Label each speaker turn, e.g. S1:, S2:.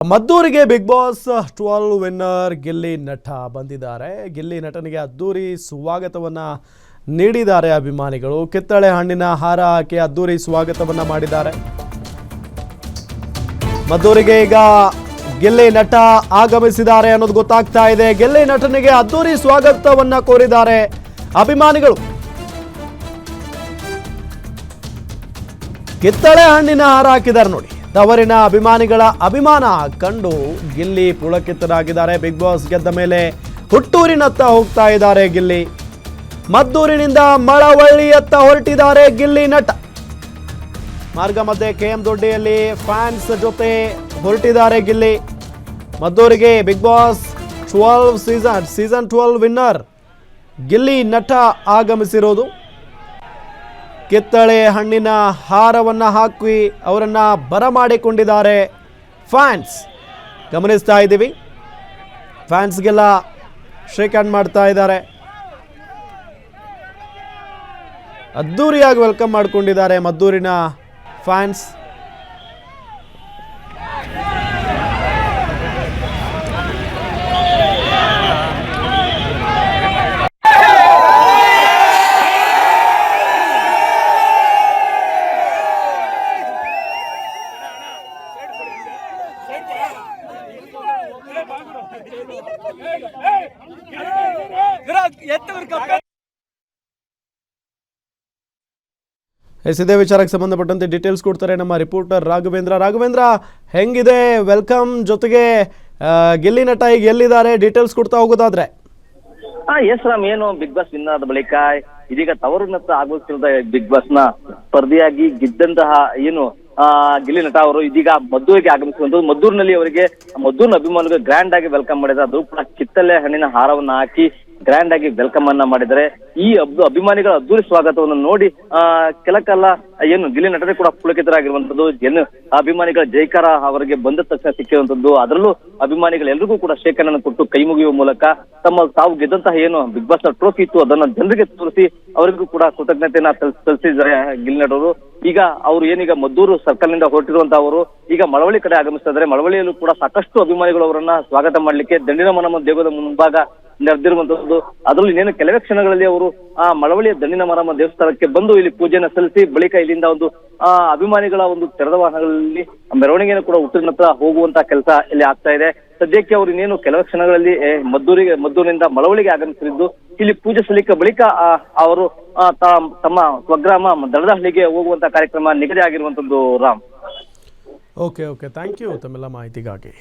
S1: ಮದ್ದೂರಿಗೆ Bigg Boss 12 winner Gilli ನಟ ಬಂದಿದ್ದಾರೆ. ಗಿಲ್ಲಿ ನಟನಿಗೆ ಅದ್ದೂರಿ ಸ್ವಾಗತವನ್ನ ನೀಡಿದ್ದಾರೆ ಅಭಿಮಾನಿಗಳು. ಕಿತ್ತಳೆ ಹಣ್ಣಿನ ಹಾರ ಹಾಕಿ ಅದ್ದೂರಿ ಸ್ವಾಗತವನ್ನ ಮಾಡಿದ್ದಾರೆ. ಮದ್ದೂರಿಗೆ ಈಗ ಗಿಲ್ಲಿ ನಟ ಆಗಮಿಸಿದ್ದಾರೆ ಅನ್ನೋದು ಗೊತ್ತಾಗ್ತಾ ಇದೆ. ಗಿಲ್ಲಿ ನಟನಿಗೆ ಅದ್ದೂರಿ ಸ್ವಾಗತವನ್ನ ಕೋರಿದ್ದಾರೆ ಅಭಿಮಾನಿಗಳು. ಕಿತ್ತಳೆ ಹಣ್ಣಿನ ಹಾರ ಹಾಕಿದ್ದಾರೆ ನೋಡಿ. ತವರಿನ ಅಭಿಮಾನಿಗಳ ಅಭಿಮಾನ ಕಂಡು ಗಿಲ್ಲಿ ಪುಳಕಿತರಾಗಿದ್ದಾರೆ. ಬಿಗ್ ಬಾಸ್ ಗೆದ್ದ ಮೇಲೆ ಹುಟ್ಟೂರಿನತ್ತ ಹೋಗ್ತಾ ಇದ್ದಾರೆ ಗಿಲ್ಲಿ. ಮದ್ದೂರಿನಿಂದ ಮಳವಳ್ಳಿಯತ್ತ ಹೊರಟಿದ್ದಾರೆ ಗಿಲ್ಲಿ ನಟ. ಮಾರ್ಗ ಮಧ್ಯೆ KM ದೊಡ್ಡಿಯಲ್ಲಿ ಫ್ಯಾನ್ಸ್ ಜೊತೆ ಹೊರಟಿದ್ದಾರೆ ಗಿಲ್ಲಿ. ಮದ್ದೂರಿಗೆ Bigg Boss 12 season 12 winner Gilli ನಟ ಆಗಮಿಸಿರೋದು. ಕಿತ್ತಳೆ ಹಣ್ಣಿನ ಹಾರವನ್ನು ಹಾಕಿ ಅವರನ್ನ ಬರಮಾಡಿಕೊಂಡಿದ್ದಾರೆ ಫ್ಯಾನ್ಸ್. ಗಮನಿಸ್ತಾ ಇದ್ದೀವಿ, ಫ್ಯಾನ್ಸ್ಗೆಲ್ಲ ಶೇಕ್ ಹ್ಯಾಂಡ್ ಮಾಡ್ತಾ ಇದ್ದಾರೆ. ಅದ್ದೂರಿಯಾಗಿ ವೆಲ್ಕಮ್ ಮಾಡಿಕೊಂಡಿದ್ದಾರೆ ಮದ್ದೂರಿನ ಫ್ಯಾನ್ಸ್. ಇದೇ ವಿಚಾರಕ್ಕೆ ಸಂಬಂಧಪಟ್ಟಂತೆ ಡೀಟೇಲ್ಸ್ ಕೊಡ್ತಾರೆ ನಮ್ಮ ರಿಪೋರ್ಟರ್ ರಾಘವೇಂದ್ರ. ಹೆಂಗಿದೆ ವೆಲ್ಕಮ್, ಜೊತೆಗೆ ಗಿಲ್ಲಿ ನಟ ಈಗ ಎಲ್ಲಿದ್ದಾರೆ ಡೀಟೇಲ್ಸ್ ಕೊಡ್ತಾ ಹೋಗೋದಾದ್ರೆ?
S2: ಎಸ್ ರಾಮ್, ಏನು ಬಿಗ್ ಬಾಸ್ ವಿನ್ ಆದ ಬಳಿಕ ಇದೀಗ ತವರಿನತ್ತ ಆಗುತ್ತಿರುವ ಬಿಗ್ ಬಾಸ್ ನ ಸ್ಪರ್ಧಿಯಾಗಿ ಗೆದ್ದಂತಹ ಏನು ಗಿಲ್ಲಿ ನಟ ಅವರು ಇದೀಗ ಮದ್ದೂರಿಗೆ ಆಗಮಿಸುವಂತದ್ದು. ಮದ್ದೂರಿನಲ್ಲಿ ಅವರಿಗೆ ಮದ್ದೂರಿನ ಅಭಿಮಾನಿಗಳು ಗ್ರ್ಯಾಂಡ್ ಆಗಿ ವೆಲ್ಕಮ್ ಮಾಡಿದ್ದಾರೆ. ಅದು ಕೂಡ ಕಿತ್ತಳೆ ಹಣ್ಣಿನ ಹಾರವನ್ನ ಹಾಕಿ ಗ್ರ್ಯಾಂಡ್ ಆಗಿ ವೆಲ್ಕಮ್ ಅನ್ನ ಮಾಡಿದರೆ ಈ ಅಭಿಮಾನಿಗಳ ಅದ್ದೂರಿ ಸ್ವಾಗತವನ್ನು ನೋಡಿ ಕೆಲ ಕಾಲ ಏನು ಗಿಲ್ಲಿ ನಟನೆ ಕೂಡ ಪುಳಕಿತರಾಗಿರುವಂತದ್ದು. ಏನು ಅಭಿಮಾನಿಗಳ ಜೈಕಾರ ಅವರಿಗೆ ಬಂದ ತಕ್ಷಣ ಸಿಕ್ಕಿರುವಂತದ್ದು. ಅದರಲ್ಲೂ ಅಭಿಮಾನಿಗಳೆಲ್ಲರಿಗೂ ಕೂಡ ಶೇಖರಣೆ ಕೊಟ್ಟು ಕೈ ಮುಗಿಯುವ ಮೂಲಕ ತಾವು ಗೆದ್ದಂತಹ ಏನು ಬಿಗ್ ಬಾಸ್ ನ ಟ್ರೋಫಿ ಇತ್ತು ಅದನ್ನ ಜನರಿಗೆ ತೋರಿಸಿ ಅವರಿಗೂ ಕೂಡ ಕೃತಜ್ಞತೆಯನ್ನ ಸಲ್ಲಿಸಿದ್ದಾರೆ ಗಿಲ್ಲಿ ನಟರು. ಈಗ ಅವರು ಏನೀಗ ಮದ್ದೂರು ಸರ್ಕಲ್ ನಿಂದ ಹೊರಟಿರುವಂತಹ ಅವರು ಈಗ ಮಳವಳ್ಳಿ ಕಡೆ ಆಗಮಿಸ್ತಾ ಇದ್ದಾರೆ. ಮಳವಳ್ಳಿಯಲ್ಲೂ ಕೂಡ ಸಾಕಷ್ಟು ಅಭಿಮಾನಿಗಳು ಅವರನ್ನ ಸ್ವಾಗತ ಮಾಡ್ಲಿಕ್ಕೆ ದಂಡಿನ ಮನಮ್ಮ ದೇಗುಲದ ಮುಂಭಾಗ ನಡೆದಿರುವಂತದ್ದು. ಅದರಲ್ಲಿ ಇನ್ನೇನು ಕೆಲವೇ ಕ್ಷಣಗಳಲ್ಲಿ ಅವರು ಮಳವಳ್ಳಿಯ ದಂಡಿನ ಮರಮ್ಮ ದೇವಸ್ಥಾನಕ್ಕೆ ಬಂದು ಇಲ್ಲಿ ಪೂಜೆಯನ್ನು ಸಲ್ಲಿಸಿ ಬಳಿಕ ಇಲ್ಲಿಂದ ಒಂದು ಅಭಿಮಾನಿಗಳ ಒಂದು ತೆರೆದ ವಾಹನಗಳಲ್ಲಿ ಮೆರವಣಿಗೆಯನ್ನು ಕೂಡ ಹುಟ್ಟಿನ ಹೋಗುವಂತ ಕೆಲಸ ಇಲ್ಲಿ ಆಗ್ತಾ ಇದೆ. ಸದ್ಯಕ್ಕೆ ಅವರು ಇನ್ನೇನು ಕೆಲವೇ ಕ್ಷಣಗಳಲ್ಲಿ ಮದ್ದೂರಿನಿಂದ ಮಳವಳ್ಳಿಗೆ ಆಗಮಿಸಿದ್ದು ಇಲ್ಲಿ ಪೂಜೆ ಸಲ್ಲಿಕೆ ಬಳಿಕ ಅವರು ತಮ್ಮ ಸ್ವಗ್ರಾಮ ದಳದಹಳ್ಳಿಗೆ ಹೋಗುವಂತ ಕಾರ್ಯಕ್ರಮ ನಿಗದಿ ಆಗಿರುವಂತದ್ದು. ರಾಮ್,
S1: ಓಕೆ, ಥ್ಯಾಂಕ್ ಯು ತಮ್ಮೆಲ್ಲ ಮಾಹಿತಿಗಾಗಿ.